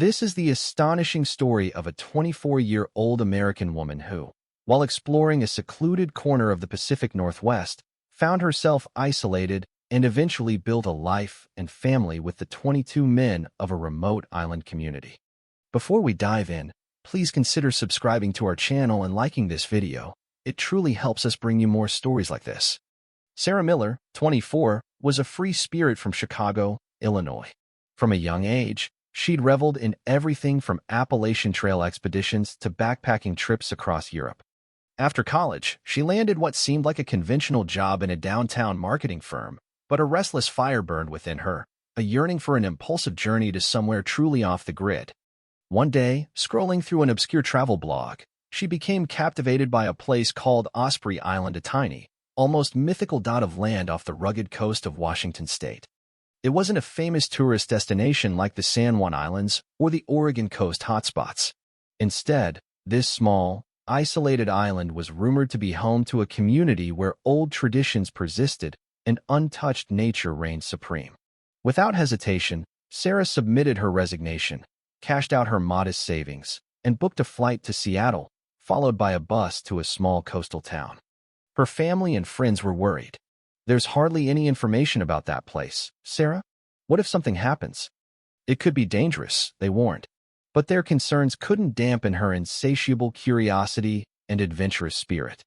This is the astonishing story of a 24-year-old American woman who, while exploring a secluded corner of the Pacific Northwest, found herself isolated and eventually built a life and family with the 22 men of a remote island community. Before we dive in, please consider subscribing to our channel and liking this video. It truly helps us bring you more stories like this. Sarah Miller, 24, was a free spirit from Chicago, Illinois. From a young age, she'd reveled in everything from Appalachian Trail expeditions to backpacking trips across Europe. After college, she landed what seemed like a conventional job in a downtown marketing firm, but a restless fire burned within her, a yearning for an impulsive journey to somewhere truly off the grid. One day, scrolling through an obscure travel blog, she became captivated by a place called Osprey Island, a tiny, almost mythical dot of land off the rugged coast of Washington state. It wasn't a famous tourist destination like the San Juan Islands or the Oregon coast hotspots. Instead, this small, isolated island was rumored to be home to a community where old traditions persisted and untouched nature reigned supreme. Without hesitation, Sarah submitted her resignation, cashed out her modest savings, and booked a flight to Seattle, followed by a bus to a small coastal town. Her family and friends were worried. "There's hardly any information about that place, Sarah. What if something happens?" "It could be dangerous," they warned. But their concerns couldn't dampen her insatiable curiosity and adventurous spirit.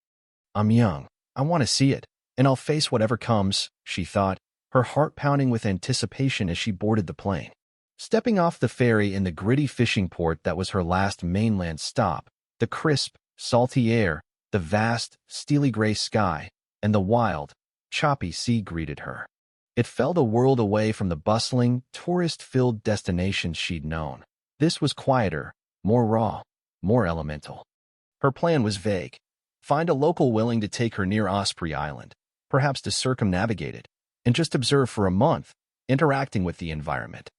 "I'm young. I want to see it, and I'll face whatever comes," she thought, her heart pounding with anticipation as she boarded the plane. Stepping off the ferry in the gritty fishing port that was her last mainland stop, the crisp, salty air, the vast, steely gray sky, and the wild, choppy sea greeted her. It felt a world away from the bustling, tourist-filled destinations she'd known. This was quieter, more raw, more elemental. Her plan was vague. Find a local willing to take her near Osprey Island, perhaps to circumnavigate it, and just observe for a month, interacting with the environment.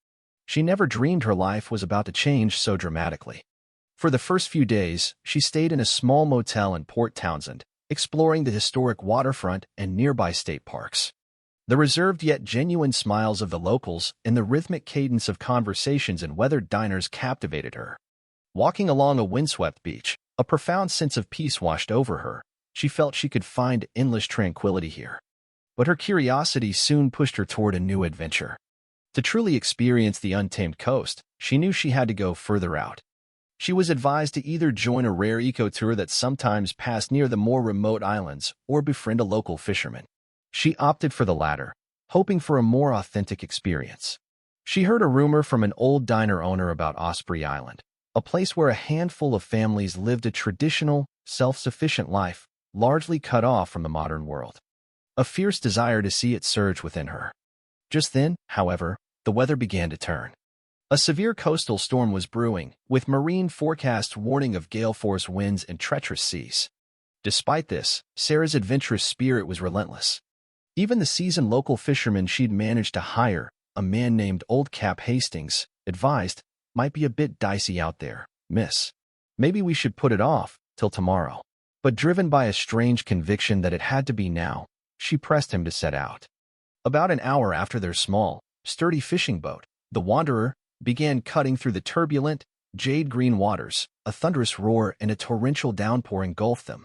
She never dreamed her life was about to change so dramatically. For the first few days, she stayed in a small motel in Port Townsend, exploring the historic waterfront and nearby state parks. The reserved yet genuine smiles of the locals and the rhythmic cadence of conversations in weathered diners captivated her. Walking along a windswept beach, a profound sense of peace washed over her. She felt she could find endless tranquility here. But her curiosity soon pushed her toward a new adventure. To truly experience the untamed coast, she knew she had to go further out. She was advised to either join a rare eco-tour that sometimes passed near the more remote islands or befriend a local fisherman. She opted for the latter, hoping for a more authentic experience. She heard a rumor from an old diner owner about Osprey Island, a place where a handful of families lived a traditional, self-sufficient life, largely cut off from the modern world. A fierce desire to see it surged within her. Just then, however, the weather began to turn. A severe coastal storm was brewing, with marine forecasts warning of gale-force winds and treacherous seas. Despite this, Sarah's adventurous spirit was relentless. Even the seasoned local fisherman she'd managed to hire, a man named Old Cap Hastings, advised, "Might be a bit dicey out there, miss. Maybe we should put it off till tomorrow." But driven by a strange conviction that it had to be now, she pressed him to set out. About an hour after their small, sturdy fishing boat, the Wanderer, began cutting through the turbulent, jade-green waters, a thunderous roar and a torrential downpour engulfed them.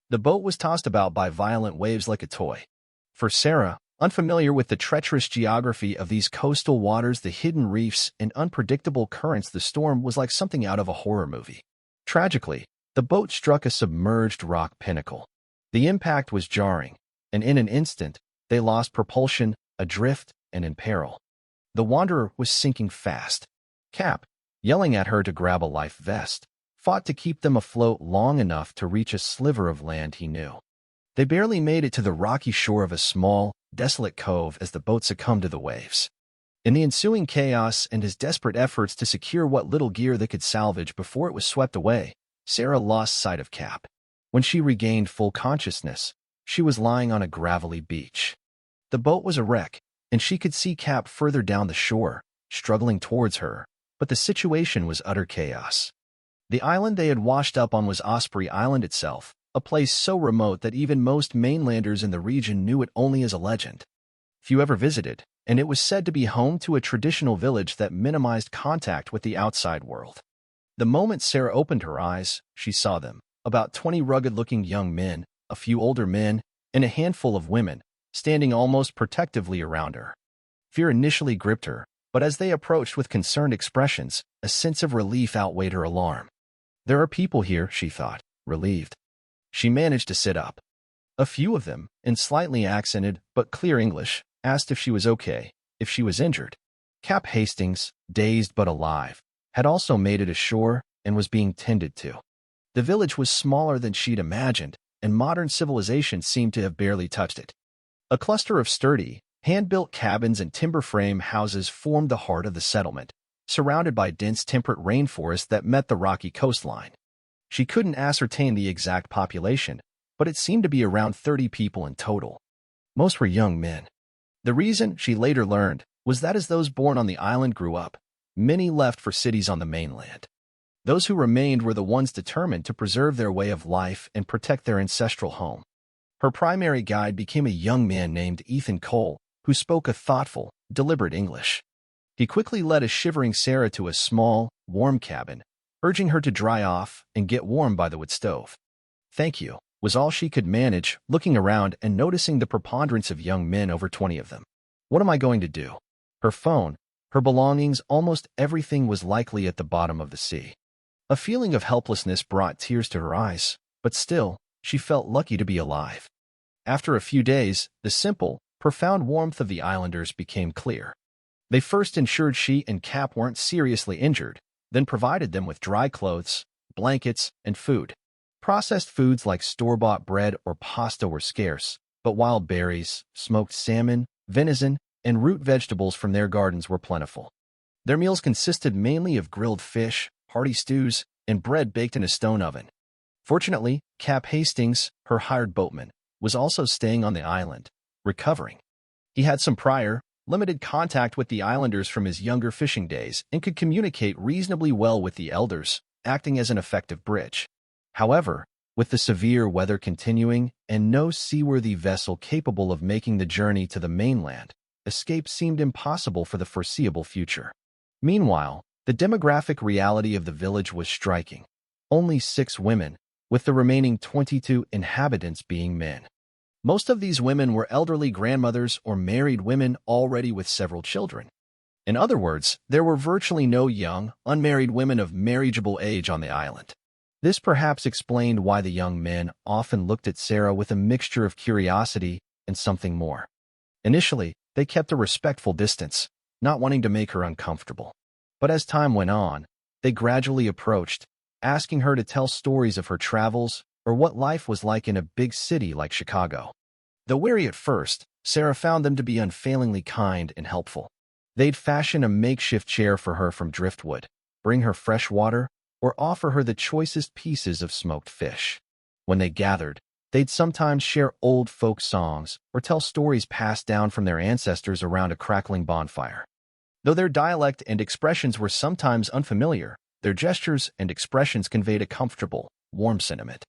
The boat was tossed about by violent waves like a toy. For Sarah, unfamiliar with the treacherous geography of these coastal waters, the hidden reefs, and unpredictable currents, the storm was like something out of a horror movie. Tragically, the boat struck a submerged rock pinnacle. The impact was jarring, and in an instant, they lost propulsion, adrift, and in peril. The Wanderer was sinking fast. Cap, yelling at her to grab a life vest, fought to keep them afloat long enough to reach a sliver of land he knew. They barely made it to the rocky shore of a small, desolate cove as the boat succumbed to the waves. In the ensuing chaos and his desperate efforts to secure what little gear they could salvage before it was swept away, Sarah lost sight of Cap. When she regained full consciousness, she was lying on a gravelly beach. The boat was a wreck, and she could see Cap further down the shore, struggling towards her, but the situation was utter chaos. The island they had washed up on was Osprey Island itself, a place so remote that even most mainlanders in the region knew it only as a legend. Few ever visited, and it was said to be home to a traditional village that minimized contact with the outside world. The moment Sarah opened her eyes, she saw them, about 20 rugged-looking young men, a few older men, and a handful of women, standing almost protectively around her. Fear initially gripped her, but as they approached with concerned expressions, a sense of relief outweighed her alarm. There are people here, she thought, relieved. She managed to sit up. A few of them, in slightly accented but clear English, asked if she was okay, if she was injured. Cap Hastings, dazed but alive, had also made it ashore and was being tended to. The village was smaller than she'd imagined, and modern civilization seemed to have barely touched it. A cluster of sturdy, hand-built cabins and timber frame houses formed the heart of the settlement, surrounded by dense temperate rainforest that met the rocky coastline. She couldn't ascertain the exact population, but it seemed to be around 30 people in total. Most were young men. The reason, she later learned, was that as those born on the island grew up, many left for cities on the mainland. Those who remained were the ones determined to preserve their way of life and protect their ancestral home. Her primary guide became a young man named Ethan Cole, who spoke a thoughtful, deliberate English. He quickly led a shivering Sarah to a small, warm cabin, urging her to dry off and get warm by the wood stove. "Thank you," was all she could manage, looking around and noticing the preponderance of young men, over 20 of them. What am I going to do? Her phone, her belongings, almost everything was likely at the bottom of the sea. A feeling of helplessness brought tears to her eyes, but still, she felt lucky to be alive. After a few days, the simple, profound warmth of the islanders became clear. They first ensured she and Cap weren't seriously injured, then provided them with dry clothes, blankets, and food. Processed foods like store-bought bread or pasta were scarce, but wild berries, smoked salmon, venison, and root vegetables from their gardens were plentiful. Their meals consisted mainly of grilled fish, hearty stews, and bread baked in a stone oven. Fortunately, Cap Hastings, her hired boatman, was also staying on the island, recovering. He had some prior, limited contact with the islanders from his younger fishing days and could communicate reasonably well with the elders, acting as an effective bridge. However, with the severe weather continuing and no seaworthy vessel capable of making the journey to the mainland, escape seemed impossible for the foreseeable future. Meanwhile, the demographic reality of the village was striking. Only 6 women, with the remaining 22 inhabitants being men. Most of these women were elderly grandmothers or married women already with several children. In other words, there were virtually no young, unmarried women of marriageable age on the island. This perhaps explained why the young men often looked at Sarah with a mixture of curiosity and something more. Initially, they kept a respectful distance, not wanting to make her uncomfortable. But as time went on, they gradually approached, asking her to tell stories of her travels or what life was like in a big city like Chicago. Though wary at first, Sarah found them to be unfailingly kind and helpful. They'd fashion a makeshift chair for her from driftwood, bring her fresh water, or offer her the choicest pieces of smoked fish. When they gathered, they'd sometimes share old folk songs or tell stories passed down from their ancestors around a crackling bonfire. Though their dialect and expressions were sometimes unfamiliar, their gestures and expressions conveyed a comfortable, warm sentiment.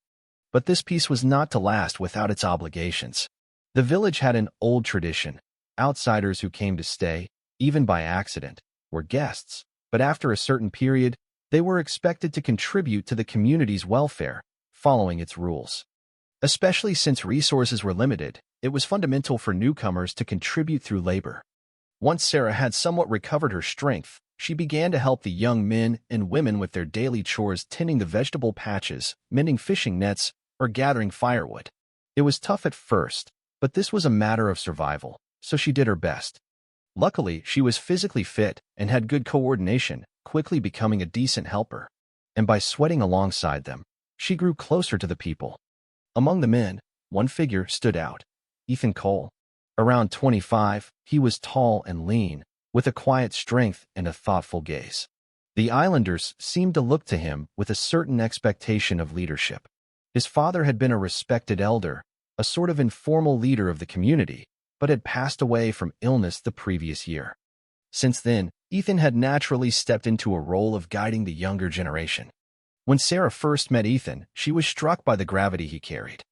But this peace was not to last without its obligations. The village had an old tradition. Outsiders who came to stay, even by accident, were guests, but after a certain period, they were expected to contribute to the community's welfare, following its rules. Especially since resources were limited, it was fundamental for newcomers to contribute through labor. Once Sarah had somewhat recovered her strength, she began to help the young men and women with their daily chores, tending the vegetable patches, mending fishing nets, or gathering firewood. It was tough at first, but this was a matter of survival, so she did her best. Luckily, she was physically fit and had good coordination, quickly becoming a decent helper. And by sweating alongside them, she grew closer to the people. Among the men, one figure stood out: Ethan Cole. Around 25, he was tall and lean, with a quiet strength and a thoughtful gaze. The islanders seemed to look to him with a certain expectation of leadership. His father had been a respected elder, a sort of informal leader of the community, but had passed away from illness the previous year. Since then, Ethan had naturally stepped into a role of guiding the younger generation. When Sarah first met Ethan, she was struck by the gravity he carried.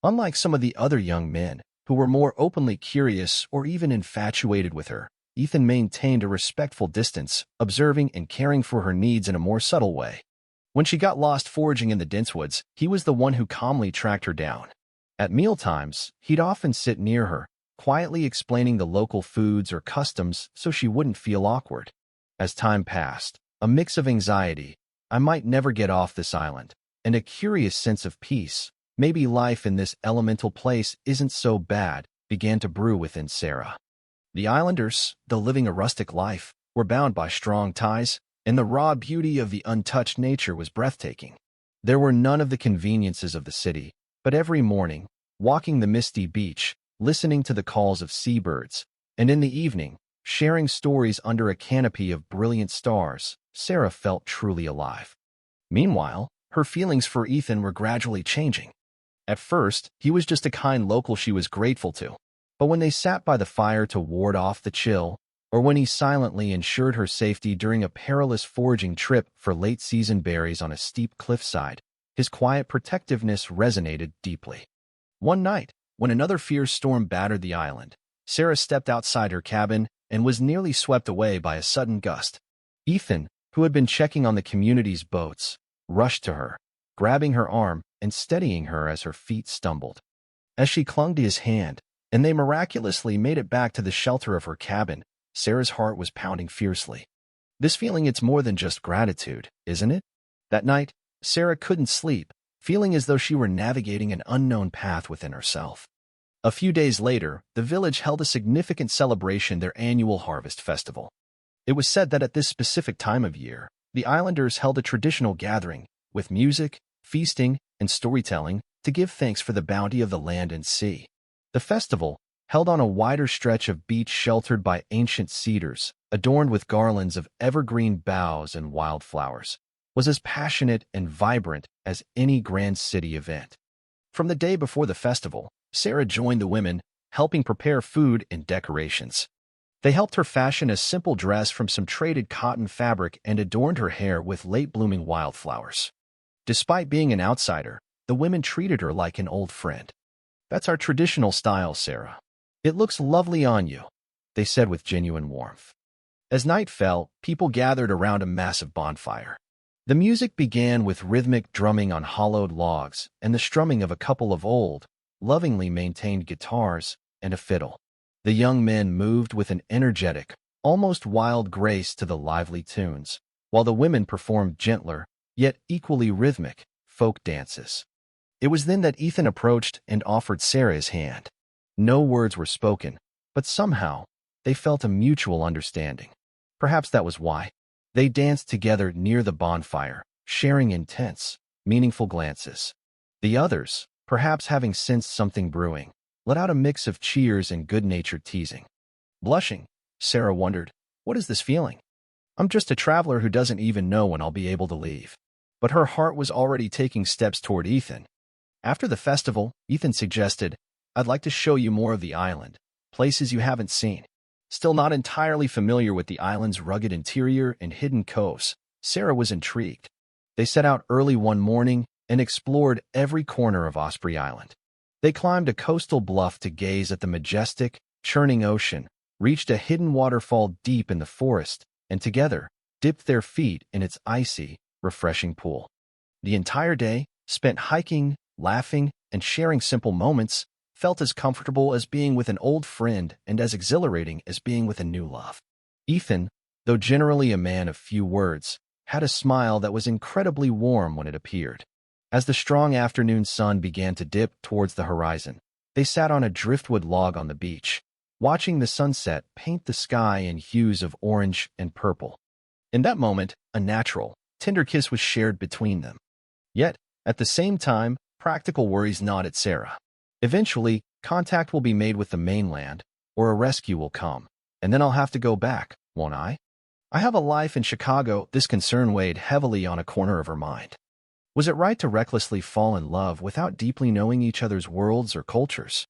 Unlike some of the other young men, who were more openly curious or even infatuated with her, Ethan maintained a respectful distance, observing and caring for her needs in a more subtle way. When she got lost foraging in the dense woods, he was the one who calmly tracked her down. At mealtimes, he'd often sit near her, quietly explaining the local foods or customs so she wouldn't feel awkward. As time passed, a mix of anxiety, I might never get off this island, and a curious sense of peace, maybe life in this elemental place isn't so bad, began to brew within Sarah. The islanders, though living a rustic life, were bound by strong ties, and the raw beauty of the untouched nature was breathtaking. There were none of the conveniences of the city, but every morning, walking the misty beach, listening to the calls of seabirds, and in the evening, sharing stories under a canopy of brilliant stars, Sarah felt truly alive. Meanwhile, her feelings for Ethan were gradually changing. At first, he was just a kind local she was grateful to, but when they sat by the fire to ward off the chill, or when he silently ensured her safety during a perilous foraging trip for late-season berries on a steep cliffside, his quiet protectiveness resonated deeply. One night, when another fierce storm battered the island, Sarah stepped outside her cabin and was nearly swept away by a sudden gust. Ethan, who had been checking on the community's boats, rushed to her, grabbing her arm and steadying her as her feet stumbled. As she clung to his hand, and they miraculously made it back to the shelter of her cabin, Sarah's heart was pounding fiercely. This feeling, it's more than just gratitude, isn't it? That night, Sarah couldn't sleep, feeling as though she were navigating an unknown path within herself. A few days later, the village held a significant celebration, their annual harvest festival. It was said that at this specific time of year, the islanders held a traditional gathering, with music, feasting, and storytelling, to give thanks for the bounty of the land and sea. The festival, held on a wider stretch of beach sheltered by ancient cedars, adorned with garlands of evergreen boughs and wildflowers, was as passionate and vibrant as any grand city event. From the day before the festival, Sarah joined the women, helping prepare food and decorations. They helped her fashion a simple dress from some traded cotton fabric and adorned her hair with late-blooming wildflowers. Despite being an outsider, the women treated her like an old friend. "That's our traditional style, Sarah. It looks lovely on you," they said with genuine warmth. As night fell, people gathered around a massive bonfire. The music began with rhythmic drumming on hollowed logs and the strumming of a couple of old, lovingly maintained guitars and a fiddle. The young men moved with an energetic, almost wild grace to the lively tunes, while the women performed gentler, yet equally rhythmic, folk dances. It was then that Ethan approached and offered Sarah his hand. No words were spoken, but somehow, they felt a mutual understanding. Perhaps that was why. They danced together near the bonfire, sharing intense, meaningful glances. The others, perhaps having sensed something brewing, let out a mix of cheers and good-natured teasing. Blushing, Sarah wondered, "What is this feeling? I'm just a traveler who doesn't even know when I'll be able to leave." But her heart was already taking steps toward Ethan. After the festival, Ethan suggested, "I'd like to show you more of the island, places you haven't seen." Still not entirely familiar with the island's rugged interior and hidden coves, Sarah was intrigued. They set out early one morning and explored every corner of Osprey Island. They climbed a coastal bluff to gaze at the majestic, churning ocean, reached a hidden waterfall deep in the forest, and together, dipped their feet in its icy, refreshing pool. The entire day, spent hiking, laughing, and sharing simple moments, felt as comfortable as being with an old friend and as exhilarating as being with a new love. Ethan, though generally a man of few words, had a smile that was incredibly warm when it appeared. As the strong afternoon sun began to dip towards the horizon, they sat on a driftwood log on the beach, watching the sunset paint the sky in hues of orange and purple. In that moment, a natural, tender kiss was shared between them. Yet, at the same time, practical worries gnawed at Sarah. Eventually, contact will be made with the mainland, or a rescue will come, and then I'll have to go back, won't I? I have a life in Chicago. This concern weighed heavily on a corner of her mind. Was it right to recklessly fall in love without deeply knowing each other's worlds or cultures?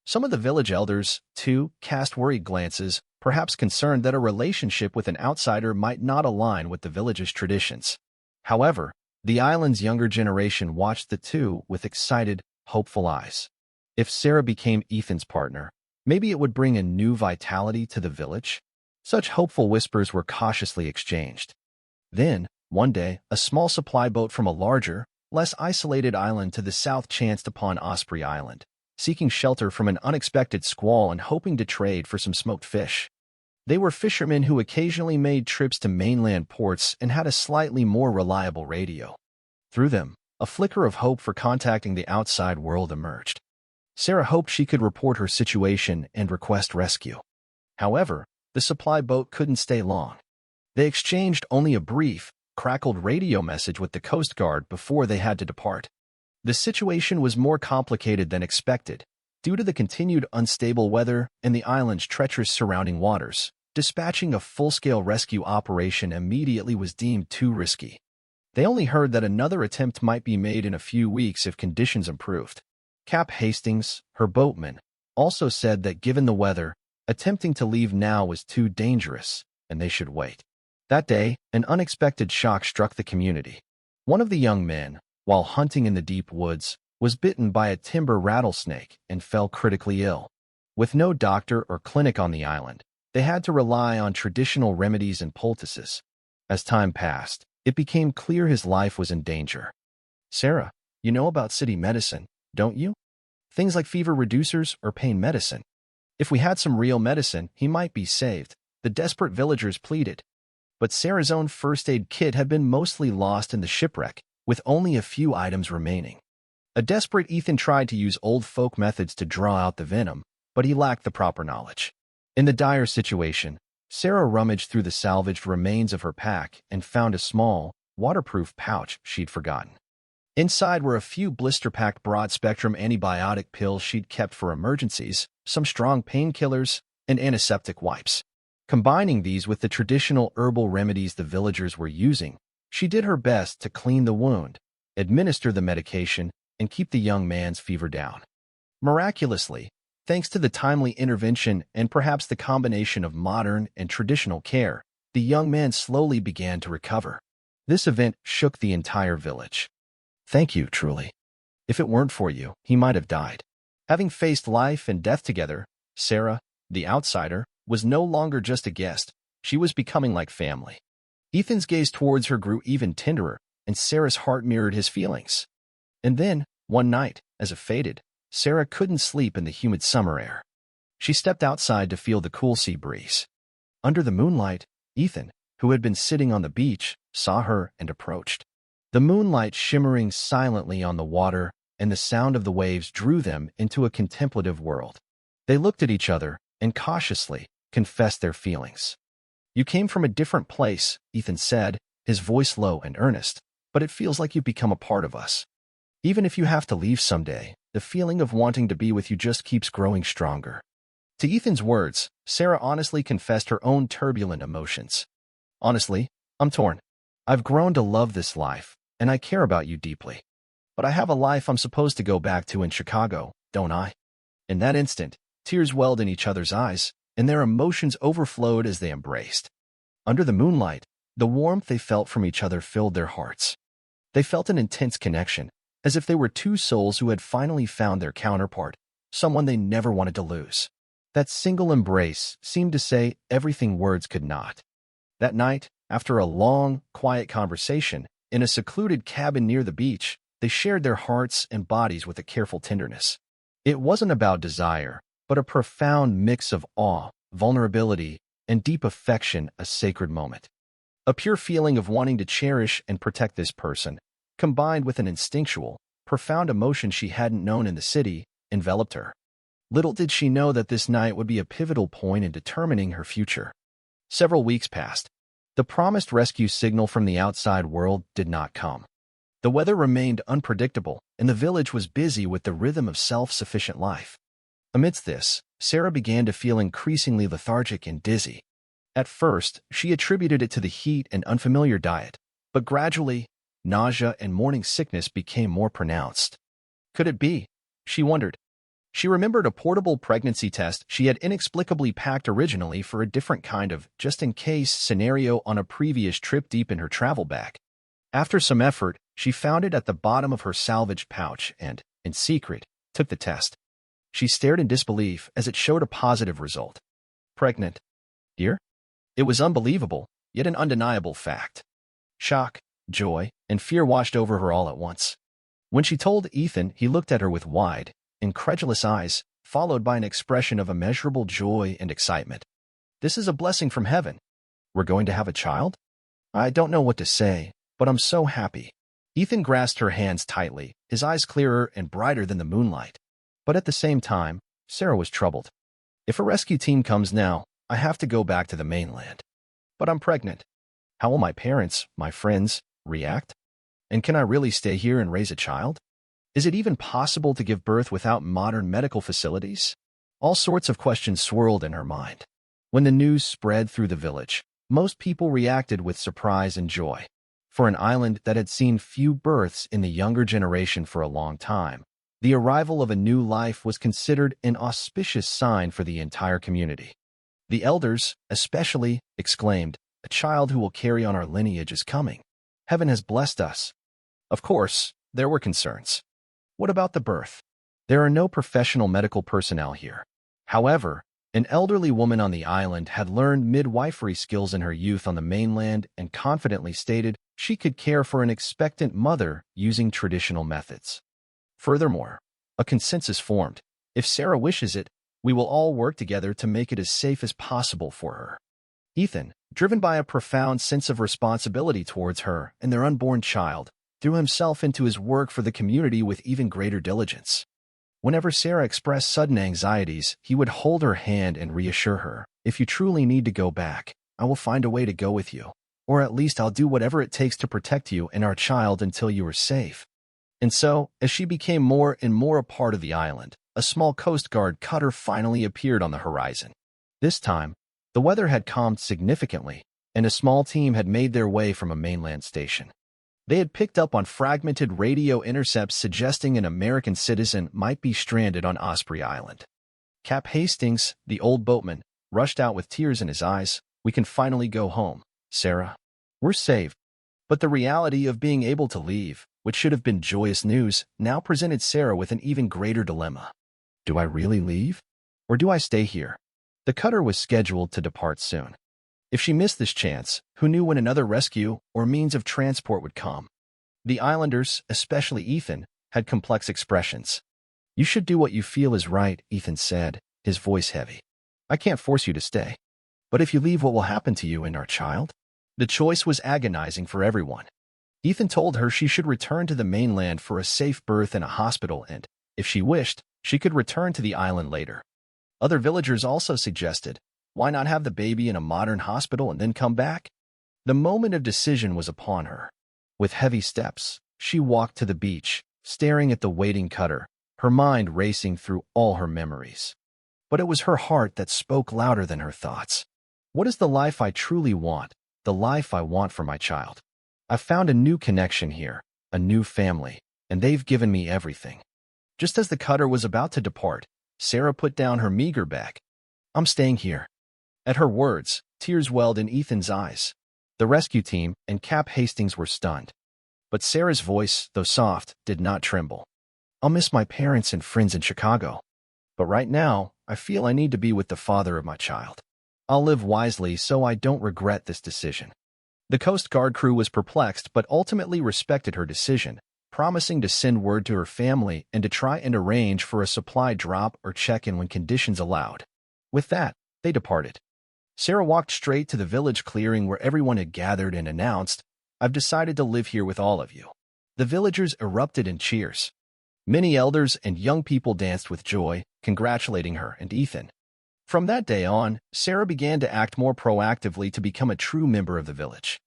Some of the village elders, too, cast worried glances, perhaps concerned that a relationship with an outsider might not align with the village's traditions. However, the island's younger generation watched the two with excited, hopeful eyes. If Sarah became Ethan's partner, maybe it would bring a new vitality to the village. Such hopeful whispers were cautiously exchanged. Then, one day, a small supply boat from a larger, less isolated island to the south chanced upon Osprey Island, seeking shelter from an unexpected squall and hoping to trade for some smoked fish. They were fishermen who occasionally made trips to mainland ports and had a slightly more reliable radio. Through them, a flicker of hope for contacting the outside world emerged. Sarah hoped she could report her situation and request rescue. However, the supply boat couldn't stay long. They exchanged only a brief, crackled radio message with the Coast Guard before they had to depart. The situation was more complicated than expected, due to the continued unstable weather and the island's treacherous surrounding waters. Dispatching a full-scale rescue operation immediately was deemed too risky. They only heard that another attempt might be made in a few weeks if conditions improved. Cap Hastings, her boatman, also said that given the weather, attempting to leave now was too dangerous, and they should wait. That day, an unexpected shock struck the community. One of the young men, while hunting in the deep woods, was bitten by a timber rattlesnake and fell critically ill. With no doctor or clinic on the island, they had to rely on traditional remedies and poultices. As time passed, it became clear his life was in danger. Sarah, you know about city medicine, don't you? Things like fever reducers or pain medicine. If we had some real medicine, he might be saved, the desperate villagers pleaded. But Sarah's own first aid kit had been mostly lost in the shipwreck, with only a few items remaining. A desperate Ethan tried to use old folk methods to draw out the venom, but he lacked the proper knowledge. In the dire situation, Sarah rummaged through the salvaged remains of her pack and found a small, waterproof pouch she'd forgotten. Inside were a few blister-packed broad-spectrum antibiotic pills she'd kept for emergencies, some strong painkillers, and antiseptic wipes. Combining these with the traditional herbal remedies the villagers were using, she did her best to clean the wound, administer the medication, and keep the young man's fever down. Miraculously, thanks to the timely intervention and perhaps the combination of modern and traditional care, the young man slowly began to recover. This event shook the entire village. Thank you, truly. If it weren't for you, he might have died. Having faced life and death together, Sarah, the outsider, was no longer just a guest. She was becoming like family. Ethan's gaze towards her grew even tenderer, and Sarah's heart mirrored his feelings. And then, one night, as it faded, Sarah couldn't sleep in the humid summer air. She stepped outside to feel the cool sea breeze. Under the moonlight, Ethan, who had been sitting on the beach, saw her and approached. The moonlight shimmering silently on the water and the sound of the waves drew them into a contemplative world. They looked at each other and cautiously confessed their feelings. You came from a different place, Ethan said, his voice low and earnest, but it feels like you've become a part of us. Even if you have to leave someday, the feeling of wanting to be with you just keeps growing stronger. To Ethan's words, Sarah honestly confessed her own turbulent emotions. Honestly, I'm torn. I've grown to love this life, and I care about you deeply. But I have a life I'm supposed to go back to in Chicago, don't I? In that instant, tears welled in each other's eyes, and their emotions overflowed as they embraced. Under the moonlight, the warmth they felt from each other filled their hearts. They felt an intense connection, as if they were two souls who had finally found their counterpart, someone they never wanted to lose. That single embrace seemed to say everything words could not. That night, after a long, quiet conversation, in a secluded cabin near the beach, they shared their hearts and bodies with a careful tenderness. It wasn't about desire, but a profound mix of awe, vulnerability, and deep affection, a sacred moment. A pure feeling of wanting to cherish and protect this person, combined with an instinctual, profound emotion she hadn't known in the city, enveloped her. Little did she know that this night would be a pivotal point in determining her future. Several weeks passed. The promised rescue signal from the outside world did not come. The weather remained unpredictable, and the village was busy with the rhythm of self-sufficient life. Amidst this, Sarah began to feel increasingly lethargic and dizzy. At first, she attributed it to the heat and unfamiliar diet, but gradually, nausea and morning sickness became more pronounced. Could it be? She wondered. She remembered a portable pregnancy test she had inexplicably packed originally for a different kind of just-in-case scenario on a previous trip deep in her travel bag. After some effort, she found it at the bottom of her salvaged pouch and, in secret, took the test. She stared in disbelief as it showed a positive result. Pregnant. Dear? It was unbelievable, yet an undeniable fact. Shock, joy, and fear washed over her all at once. When she told Ethan, he looked at her with wide, incredulous eyes, followed by an expression of immeasurable joy and excitement. "This is a blessing from heaven. We're going to have a child? I don't know what to say, but I'm so happy." Ethan grasped her hands tightly, his eyes clearer and brighter than the moonlight. But at the same time, Sarah was troubled. "If a rescue team comes now, I have to go back to the mainland. But I'm pregnant. How will my parents, my friends, react? And can I really stay here and raise a child? Is it even possible to give birth without modern medical facilities?" All sorts of questions swirled in her mind. When the news spread through the village, most people reacted with surprise and joy. For an island that had seen few births in the younger generation for a long time, the arrival of a new life was considered an auspicious sign for the entire community. The elders, especially, exclaimed, "A child who will carry on our lineage is coming. Heaven has blessed us." Of course, there were concerns. What about the birth? There are no professional medical personnel here. However, an elderly woman on the island had learned midwifery skills in her youth on the mainland and confidently stated she could care for an expectant mother using traditional methods. Furthermore, a consensus formed. "If Sarah wishes it, we will all work together to make it as safe as possible for her." Ethan, driven by a profound sense of responsibility towards her and their unborn child, threw himself into his work for the community with even greater diligence. Whenever Sarah expressed sudden anxieties, he would hold her hand and reassure her, "If you truly need to go back, I will find a way to go with you. Or at least I'll do whatever it takes to protect you and our child until you are safe." And so, as she became more and more a part of the island, a small Coast Guard cutter finally appeared on the horizon. This time, the weather had calmed significantly, and a small team had made their way from a mainland station. They had picked up on fragmented radio intercepts suggesting an American citizen might be stranded on Osprey Island. Cap Hastings, the old boatman, rushed out with tears in his eyes. "We can finally go home, Sarah. We're safe." But the reality of being able to leave, which should have been joyous news, now presented Sarah with an even greater dilemma. Do I really leave? Or do I stay here? The cutter was scheduled to depart soon. If she missed this chance, who knew when another rescue or means of transport would come? The islanders, especially Ethan, had complex expressions. "You should do what you feel is right," Ethan said, his voice heavy. "I can't force you to stay. But if you leave, what will happen to you and our child?" The choice was agonizing for everyone. Ethan told her she should return to the mainland for a safe birth in a hospital and, if she wished, she could return to the island later. Other villagers also suggested, why not have the baby in a modern hospital and then come back? The moment of decision was upon her. With heavy steps, she walked to the beach, staring at the waiting cutter, her mind racing through all her memories. But it was her heart that spoke louder than her thoughts. What is the life I truly want, the life I want for my child? I've found a new connection here, a new family, and they've given me everything. Just as the cutter was about to depart, Sarah put down her meager bag. "I'm staying here." At her words, tears welled in Ethan's eyes. The rescue team and Cap Hastings were stunned. But Sarah's voice, though soft, did not tremble. "I'll miss my parents and friends in Chicago. But right now, I feel I need to be with the father of my child. I'll live wisely so I don't regret this decision." The Coast Guard crew was perplexed but ultimately respected her decision, promising to send word to her family and to try and arrange for a supply drop or check-in when conditions allowed. With that, they departed. Sarah walked straight to the village clearing where everyone had gathered and announced, "I've decided to live here with all of you." The villagers erupted in cheers. Many elders and young people danced with joy, congratulating her and Ethan. From that day on, Sarah began to act more proactively to become a true member of the village.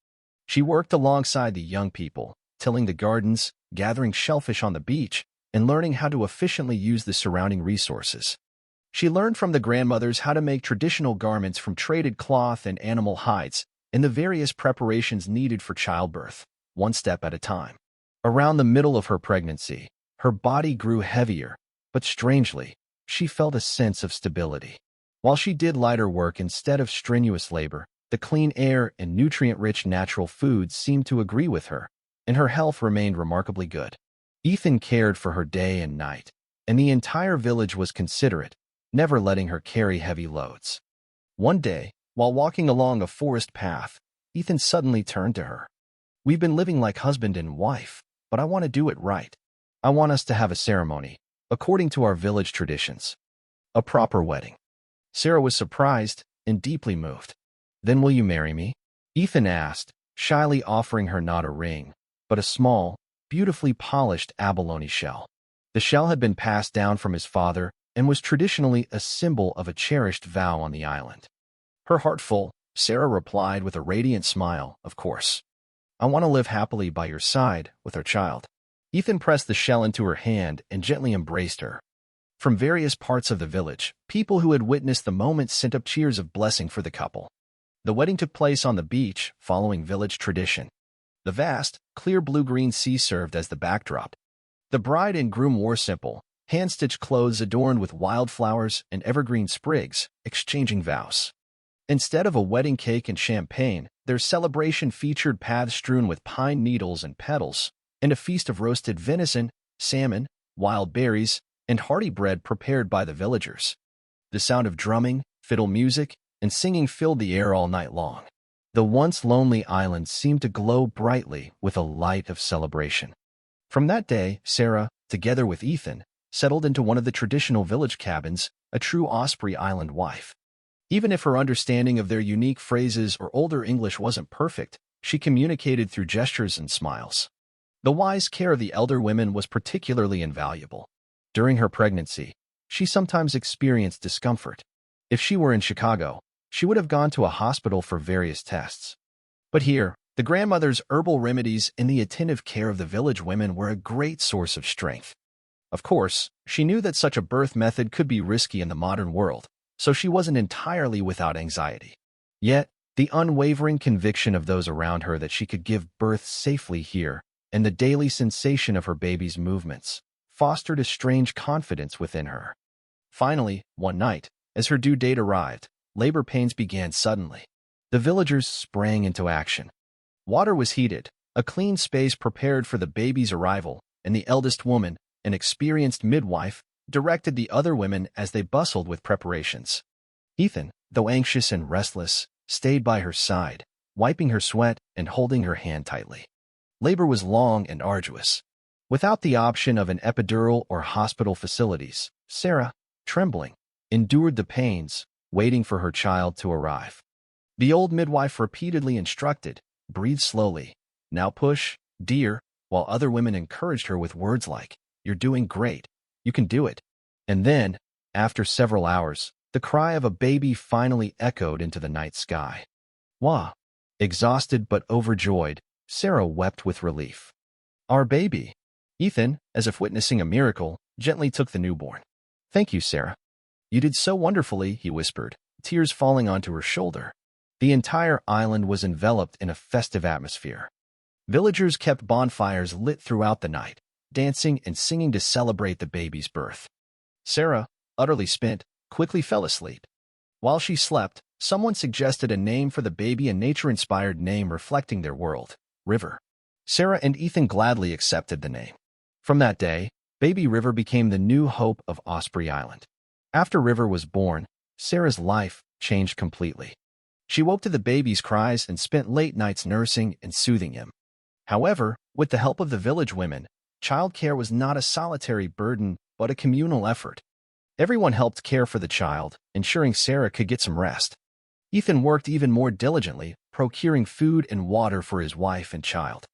She worked alongside the young people, tilling the gardens, gathering shellfish on the beach, and learning how to efficiently use the surrounding resources. She learned from the grandmothers how to make traditional garments from traded cloth and animal hides, and the various preparations needed for childbirth, one step at a time. Around the middle of her pregnancy, her body grew heavier, but strangely, she felt a sense of stability. While she did lighter work instead of strenuous labor, the clean air and nutrient-rich natural foods seemed to agree with her, and her health remained remarkably good. Ethan cared for her day and night, and the entire village was considerate, never letting her carry heavy loads. One day, While walking along a forest path, Ethan suddenly turned to her. "We've been living like husband and wife, but I want to do it right. I want us to have a ceremony, according to our village traditions. A proper wedding." Sarah was surprised and deeply moved. "Then will you marry me?" Ethan asked, shyly offering her not a ring, but a small, beautifully polished abalone shell. The shell had been passed down from his father and was traditionally a symbol of a cherished vow on the island. Her heart full, Sarah replied with a radiant smile, "Of course. I want to live happily by your side with our child." Ethan pressed the shell into her hand and gently embraced her. From various parts of the village, people who had witnessed the moment sent up cheers of blessing for the couple. The wedding took place on the beach, following village tradition. The vast, clear blue-green sea served as the backdrop. The bride and groom wore simple, hand-stitched clothes adorned with wildflowers and evergreen sprigs, exchanging vows. Instead of a wedding cake and champagne, their celebration featured paths strewn with pine needles and petals, and a feast of roasted venison, salmon, wild berries, and hearty bread prepared by the villagers. The sound of drumming, fiddle music, and singing filled the air all night long. The once lonely island seemed to glow brightly with a light of celebration. From that day, Sarah, together with Ethan, settled into one of the traditional village cabins, a true Osprey Island wife. Even if her understanding of their unique phrases or older English wasn't perfect, she communicated through gestures and smiles. The wise care of the elder women was particularly invaluable. During her pregnancy, she sometimes experienced discomfort. If she were in Chicago, she would have gone to a hospital for various tests. But here, the grandmother's herbal remedies and the attentive care of the village women were a great source of strength. Of course, she knew that such a birth method could be risky in the modern world, so she wasn't entirely without anxiety. Yet, the unwavering conviction of those around her that she could give birth safely here, and the daily sensation of her baby's movements, fostered a strange confidence within her. Finally, one night, as her due date arrived, labor pains began suddenly. The villagers sprang into action. Water was heated, a clean space prepared for the baby's arrival, and the eldest woman, an experienced midwife, directed the other women as they bustled with preparations. Ethan, though anxious and restless, stayed by her side, wiping her sweat and holding her hand tightly. Labor was long and arduous. Without the option of an epidural or hospital facilities, Sarah, trembling, endured the pains, waiting for her child to arrive. The old midwife repeatedly instructed, "Breathe slowly. Now push, dear," while other women encouraged her with words like, "You're doing great. You can do it." And then, after several hours, the cry of a baby finally echoed into the night sky. Wah! Exhausted but overjoyed, Sarah wept with relief. "Our baby!" Ethan, as if witnessing a miracle, gently took the newborn. "Thank you, Sarah. You did so wonderfully," he whispered, tears falling onto her shoulder. The entire island was enveloped in a festive atmosphere. Villagers kept bonfires lit throughout the night, dancing and singing to celebrate the baby's birth. Sarah, utterly spent, quickly fell asleep. While she slept, someone suggested a name for the baby, a nature-inspired name reflecting their world, River. Sarah and Ethan gladly accepted the name. From that day, baby River became the new hope of Osprey Island. After River was born, Sarah's life changed completely. She woke to the baby's cries and spent late nights nursing and soothing him. However, with the help of the village women, childcare was not a solitary burden, but a communal effort. Everyone helped care for the child, ensuring Sarah could get some rest. Ethan worked even more diligently, procuring food and water for his wife and child.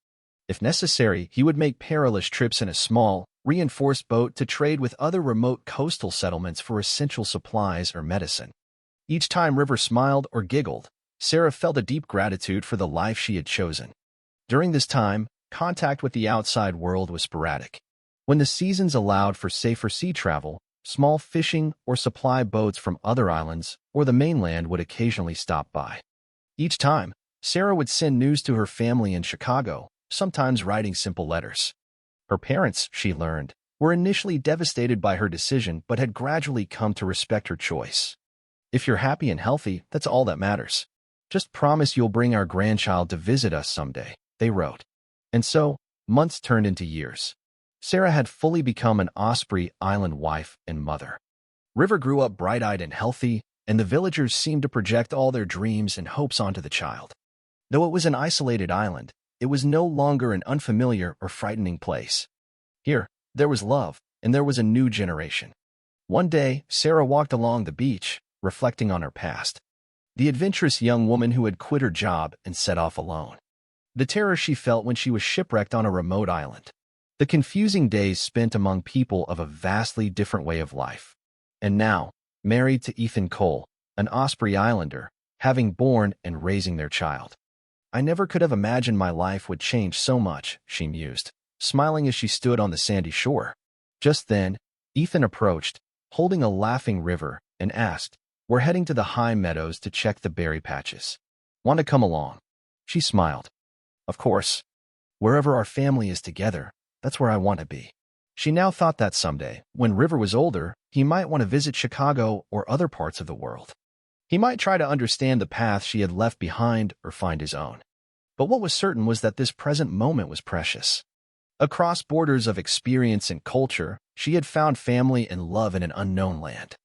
If necessary, he would make perilous trips in a small, reinforced boat to trade with other remote coastal settlements for essential supplies or medicine. Each time River smiled or giggled, Sarah felt a deep gratitude for the life she had chosen. During this time, contact with the outside world was sporadic. When the seasons allowed for safer sea travel, small fishing or supply boats from other islands or the mainland would occasionally stop by. Each time, Sarah would send news to her family in Chicago, sometimes writing simple letters. Her parents, she learned, were initially devastated by her decision but had gradually come to respect her choice. "If you're happy and healthy, that's all that matters. Just promise you'll bring our grandchild to visit us someday," they wrote. And so, months turned into years. Sarah had fully become an Osprey Island wife and mother. River grew up bright-eyed and healthy, and the villagers seemed to project all their dreams and hopes onto the child. Though it was an isolated island, it was no longer an unfamiliar or frightening place. Here, there was love, and there was a new generation. One day, Sarah walked along the beach, reflecting on her past. The adventurous young woman who had quit her job and set off alone. The terror she felt when she was shipwrecked on a remote island. The confusing days spent among people of a vastly different way of life. And now, married to Ethan Cole, an Osprey Islander, having born and raising their child. I never could have imagined my life would change so much, she mused, smiling as she stood on the sandy shore. Just then, Ethan approached, holding a laughing river, and asked, "We're heading to the high meadows to check the berry patches. Want to come along?" She smiled. "Of course. Wherever our family is together, that's where I want to be." She now thought that someday, when River was older, he might want to visit Chicago or other parts of the world. He might try to understand the path she had left behind or find his own. But what was certain was that this present moment was precious. Across borders of experience and culture, she had found family and love in an unknown land.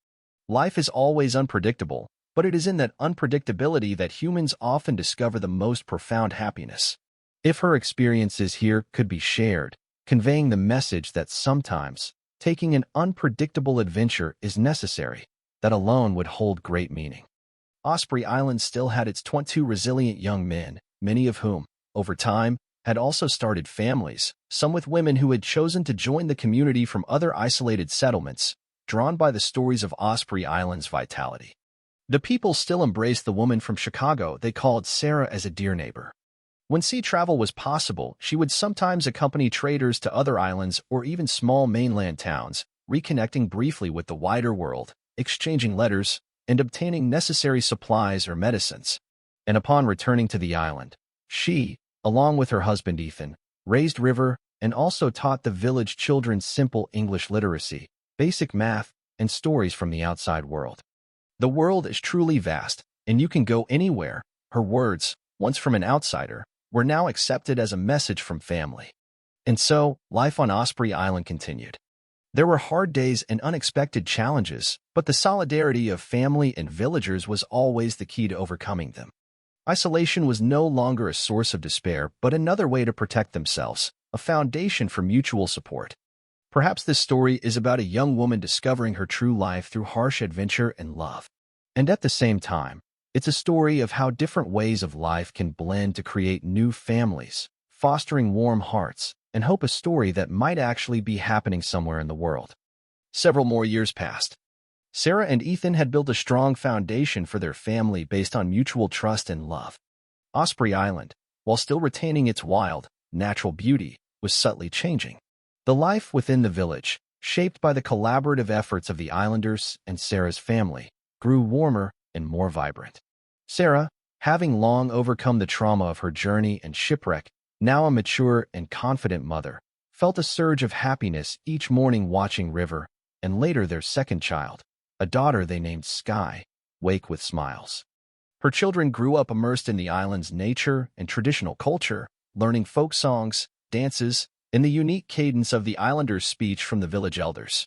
Life is always unpredictable, but it is in that unpredictability that humans often discover the most profound happiness. If her experiences here could be shared, conveying the message that sometimes taking an unpredictable adventure is necessary, that alone would hold great meaning. Osprey Island still had its 22 resilient young men, many of whom, over time, had also started families, some with women who had chosen to join the community from other isolated settlements, drawn by the stories of Osprey Island's vitality. The people still embraced the woman from Chicago they called Sarah as a dear neighbor. When sea travel was possible, she would sometimes accompany traders to other islands or even small mainland towns, reconnecting briefly with the wider world, exchanging letters, and obtaining necessary supplies or medicines. And upon returning to the island, she, along with her husband Ethan, raised River and also taught the village children simple English literacy, basic math, and stories from the outside world. The world is truly vast, and you can go anywhere. Her words, once from an outsider, were now accepted as a message from family. And so, life on Osprey Island continued. There were hard days and unexpected challenges, but the solidarity of family and villagers was always the key to overcoming them. Isolation was no longer a source of despair, but another way to protect themselves, a foundation for mutual support. Perhaps this story is about a young woman discovering her true life through harsh adventure and love. And at the same time, it's a story of how different ways of life can blend to create new families, fostering warm hearts, and hope, a story that might actually be happening somewhere in the world. Several more years passed. Sarah and Ethan had built a strong foundation for their family based on mutual trust and love. Osprey Island, while still retaining its wild, natural beauty, was subtly changing. The life within the village, shaped by the collaborative efforts of the islanders and Sarah's family, grew warmer and more vibrant. Sarah, having long overcome the trauma of her journey and shipwreck, now a mature and confident mother, felt a surge of happiness each morning watching River, and later their second child, a daughter they named Sky, wake with smiles. Her children grew up immersed in the island's nature and traditional culture, learning folk songs, dances, and the unique cadence of the islanders' speech from the village elders.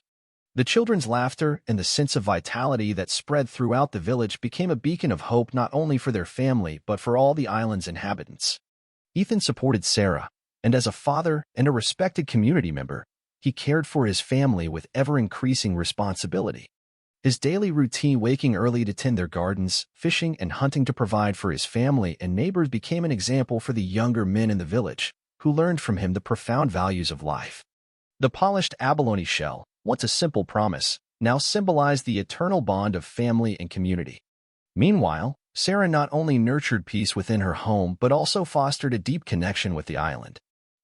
The children's laughter and the sense of vitality that spread throughout the village became a beacon of hope not only for their family but for all the island's inhabitants. Ethan supported Sarah, and as a father and a respected community member, he cared for his family with ever-increasing responsibility. His daily routine, waking early to tend their gardens, fishing and hunting to provide for his family and neighbors, became an example for the younger men in the village, who learned from him the profound values of life. The polished abalone shell, once a simple promise, now symbolized the eternal bond of family and community. Meanwhile, Sarah not only nurtured peace within her home but also fostered a deep connection with the island.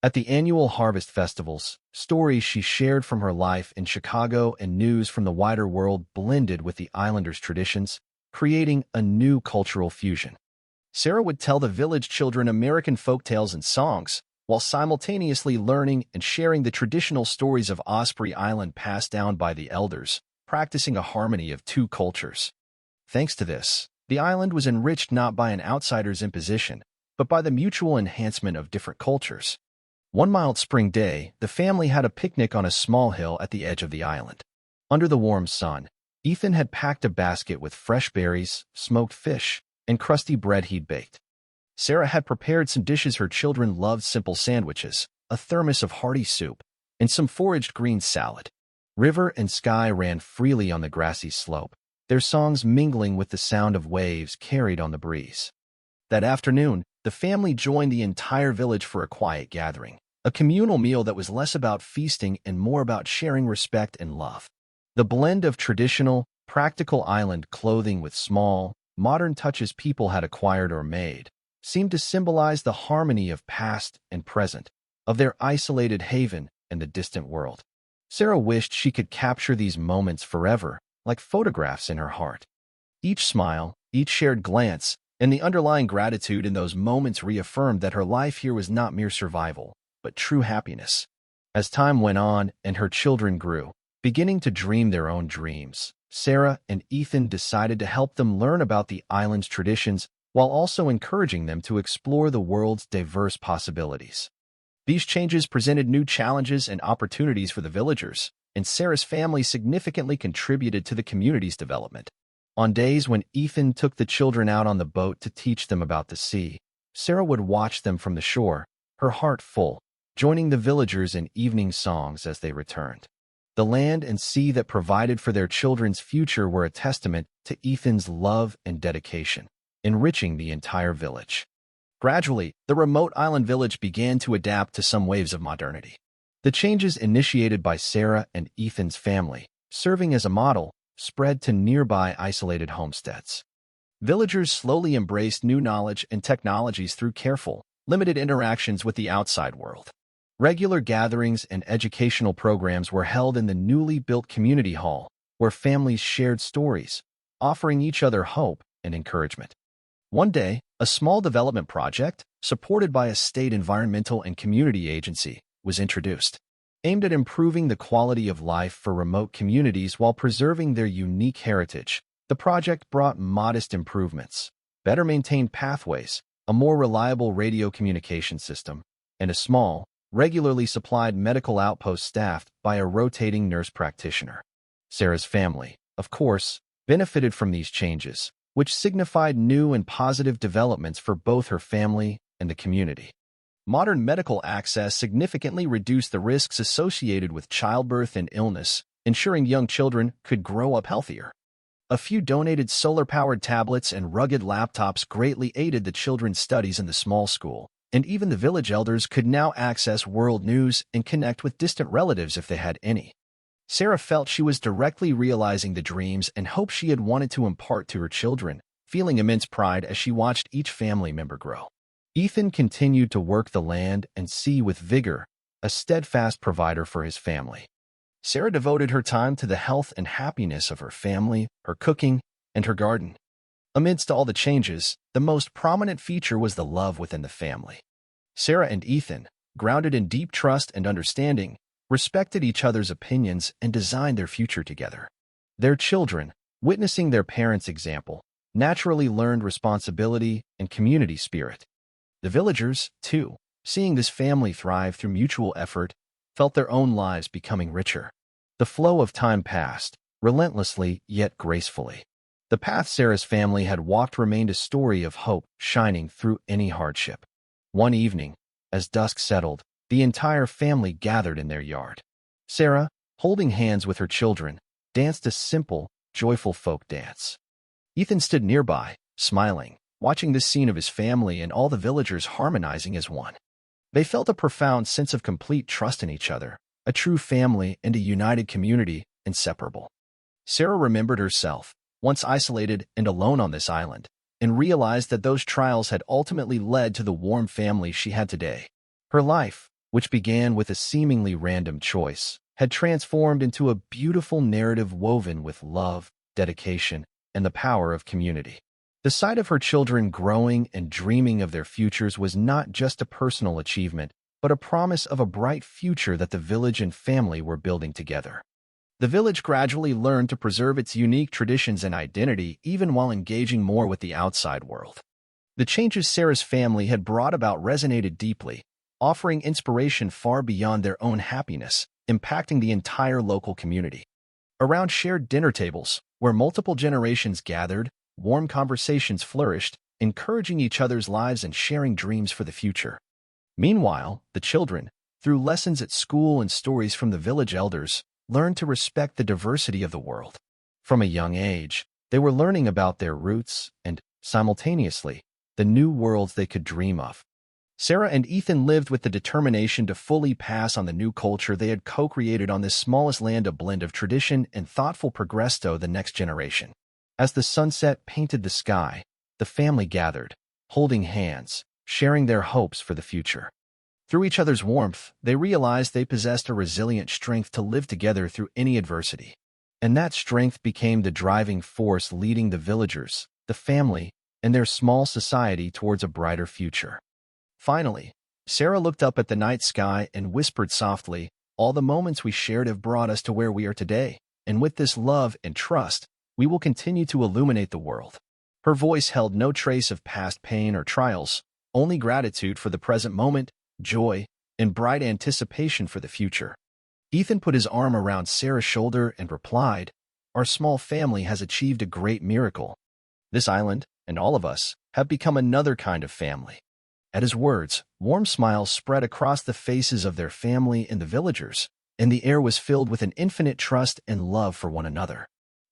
At the annual harvest festivals, stories she shared from her life in Chicago and news from the wider world blended with the islanders' traditions, creating a new cultural fusion. Sarah would tell the village children American folktales and songs, while simultaneously learning and sharing the traditional stories of Osprey Island passed down by the elders, practicing a harmony of two cultures. Thanks to this, the island was enriched not by an outsider's imposition, but by the mutual enhancement of different cultures. One mild spring day, the family had a picnic on a small hill at the edge of the island. Under the warm sun, Ethan had packed a basket with fresh berries, smoked fish, and crusty bread he'd baked. Sarah had prepared some dishes her children loved: simple sandwiches, a thermos of hearty soup, and some foraged green salad. River and sky ran freely on the grassy slope, their songs mingling with the sound of waves carried on the breeze. That afternoon, the family joined the entire village for a quiet gathering, a communal meal that was less about feasting and more about sharing respect and love. The blend of traditional, practical island clothing with small, modern touches people had acquired or made seemed to symbolize the harmony of past and present, of their isolated haven and the distant world. Sarah wished she could capture these moments forever, like photographs in her heart. Each smile, each shared glance, and the underlying gratitude in those moments reaffirmed that her life here was not mere survival, but true happiness. As time went on and her children grew, beginning to dream their own dreams, Sarah and Ethan decided to help them learn about the island's traditions while also encouraging them to explore the world's diverse possibilities. These changes presented new challenges and opportunities for the villagers, and Sarah's family significantly contributed to the community's development. On days when Ethan took the children out on the boat to teach them about the sea, Sarah would watch them from the shore, her heart full, joining the villagers in evening songs as they returned. The land and sea that provided for their children's future were a testament to Ethan's love and dedication, enriching the entire village. Gradually, the remote island village began to adapt to some waves of modernity. The changes initiated by Sarah and Ethan's family, serving as a model, spread to nearby isolated homesteads. Villagers slowly embraced new knowledge and technologies through careful, limited interactions with the outside world. Regular gatherings and educational programs were held in the newly built community hall, where families shared stories, offering each other hope and encouragement. One day, a small development project, supported by a state environmental and community agency, was introduced, aimed at improving the quality of life for remote communities while preserving their unique heritage. The project brought modest improvements: better maintained pathways, a more reliable radio communication system, and a small, regularly supplied medical outpost staffed by a rotating nurse practitioner. Sarah's family, of course, benefited from these changes, which signified new and positive developments for both her family and the community. Modern medical access significantly reduced the risks associated with childbirth and illness, ensuring young children could grow up healthier. A few donated solar-powered tablets and rugged laptops greatly aided the children's studies in the small school, and even the village elders could now access world news and connect with distant relatives if they had any. Sarah felt she was directly realizing the dreams and hopes she had wanted to impart to her children, feeling immense pride as she watched each family member grow. Ethan continued to work the land and sea with vigor, a steadfast provider for his family. Sarah devoted her time to the health and happiness of her family, her cooking, and her garden. Amidst all the changes, the most prominent feature was the love within the family. Sarah and Ethan, grounded in deep trust and understanding, respected each other's opinions and designed their future together. Their children, witnessing their parents' example, naturally learned responsibility and community spirit. The villagers, too, seeing this family thrive through mutual effort, felt their own lives becoming richer. The flow of time passed, relentlessly yet gracefully. The path Sarah's family had walked remained a story of hope shining through any hardship. One evening, as dusk settled, the entire family gathered in their yard. Sarah, holding hands with her children, danced a simple, joyful folk dance. Ethan stood nearby, smiling, watching this scene of his family and all the villagers harmonizing as one. They felt a profound sense of complete trust in each other, a true family and a united community, inseparable. Sarah remembered herself, once isolated and alone on this island, and realized that those trials had ultimately led to the warm family she had today. Her life, which began with a seemingly random choice, had transformed into a beautiful narrative woven with love, dedication, and the power of community. The sight of her children growing and dreaming of their futures was not just a personal achievement, but a promise of a bright future that the village and family were building together. The village gradually learned to preserve its unique traditions and identity even while engaging more with the outside world. The changes Sarah's family had brought about resonated deeply, offering inspiration far beyond their own happiness, impacting the entire local community. Around shared dinner tables, Where multiple generations gathered, warm conversations flourished, encouraging each other's lives and sharing dreams for the future. Meanwhile, the children, through lessons at school and stories from the village elders, learned to respect the diversity of the world. From a young age, they were learning about their roots and, simultaneously, the new worlds they could dream of. Sarah and Ethan lived with the determination to fully pass on the new culture they had co-created on this smallest land, a blend of tradition and thoughtful progress to the next generation. As the sunset painted the sky, the family gathered, holding hands, sharing their hopes for the future. Through each other's warmth, they realized they possessed a resilient strength to live together through any adversity. And that strength became the driving force leading the villagers, the family, and their small society towards a brighter future. Finally, Sarah looked up at the night sky and whispered softly, "All the moments we shared have brought us to where we are today, and with this love and trust, we will continue to illuminate the world." Her voice held no trace of past pain or trials, only gratitude for the present moment, joy, and bright anticipation for the future. Ethan put his arm around Sarah's shoulder and replied, "Our small family has achieved a great miracle. This island, and all of us, have become another kind of family." At his words, warm smiles spread across the faces of their family and the villagers, and the air was filled with an infinite trust and love for one another.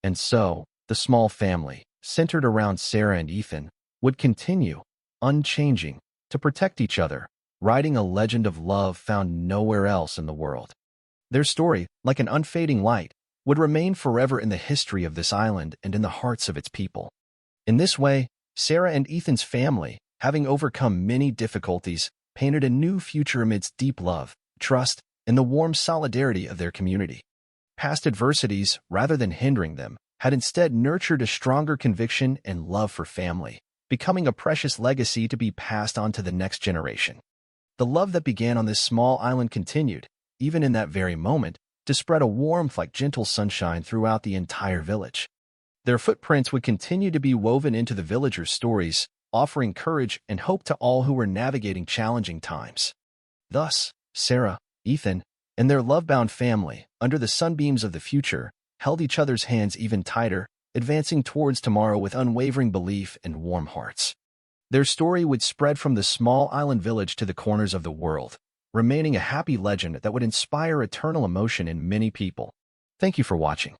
And so, the small family, centered around Sarah and Ethan, would continue, unchanging, to protect each other, writing a legend of love found nowhere else in the world. Their story, like an unfading light, would remain forever in the history of this island and in the hearts of its people. In this way, Sarah and Ethan's family, having overcome many difficulties, painted a new future amidst deep love, trust, and the warm solidarity of their community. Past adversities, rather than hindering them, had instead nurtured a stronger conviction and love for family, becoming a precious legacy to be passed on to the next generation. The love that began on this small island continued, even in that very moment, to spread a warmth like gentle sunshine throughout the entire village. Their footprints would continue to be woven into the villagers' stories, offering courage and hope to all who were navigating challenging times. Thus, Sarah, Ethan, and their love-bound family, under the sunbeams of the future, held each other's hands even tighter, advancing towards tomorrow with unwavering belief and warm hearts. Their story would spread from the small island village to the corners of the world, remaining a happy legend that would inspire eternal emotion in many people. Thank you for watching.